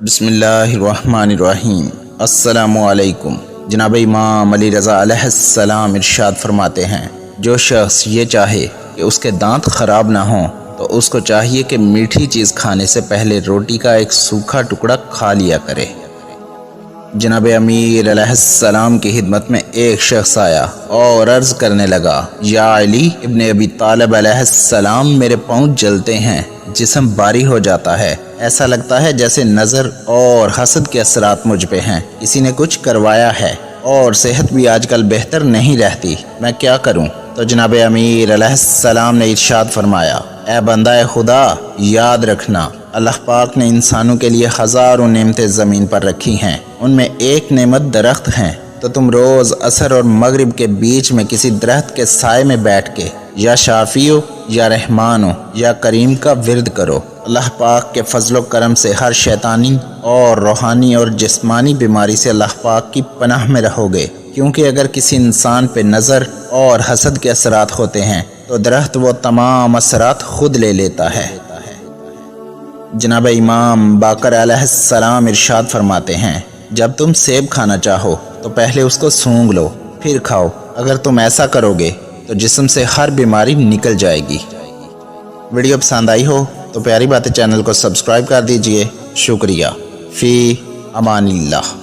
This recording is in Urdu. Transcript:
بسم اللہ الرحمن الرحیم۔ السلام علیکم۔ جناب امام علی رضا علیہ السلام ارشاد فرماتے ہیں، جو شخص یہ چاہے کہ اس کے دانت خراب نہ ہوں تو اس کو چاہیے کہ میٹھی چیز کھانے سے پہلے روٹی کا ایک سوکھا ٹکڑا کھا لیا کرے۔ جناب امیر علیہ السلام کی خدمت میں ایک شخص آیا اور عرض کرنے لگا، یا علی ابن ابی طالب علیہ السلام، میرے پاؤں جلتے ہیں، جسم باری ہو جاتا ہے، ایسا لگتا ہے جیسے نظر اور حسد کے اثرات مجھ پہ ہیں، کسی نے کچھ کروایا ہے اور صحت بھی آج کل بہتر نہیں رہتی، میں کیا کروں؟ تو جناب امیر علیہ السلام نے ارشاد فرمایا، اے بندہ خدا، یاد رکھنا اللہ پاک نے انسانوں کے لیے ہزاروں نعمتیں زمین پر رکھی ہیں، ان میں ایک نعمت درخت ہیں، تو تم روز عصر اور مغرب کے بیچ میں کسی درخت کے سائے میں بیٹھ کے یا شافی ہو یا رحمان ہو یا کریم کا ورد کرو، اللہ پاک کے فضل و کرم سے ہر شیطانی اور روحانی اور جسمانی بیماری سے اللہ پاک کی پناہ میں رہو گے، کیونکہ اگر کسی انسان پہ نظر اور حسد کے اثرات ہوتے ہیں تو درخت وہ تمام اثرات خود لے لیتا ہے۔ جناب امام باقر علیہ السلام ارشاد فرماتے ہیں، جب تم سیب کھانا چاہو تو پہلے اس کو سونگھ لو پھر کھاؤ، اگر تم ایسا کرو گے تو جسم سے ہر بیماری نکل جائے گی۔ ویڈیو پسند آئی ہو تو پیاری باتیں چینل کو سبسکرائب کر دیجئے۔ شکریہ۔ فی امان اللہ۔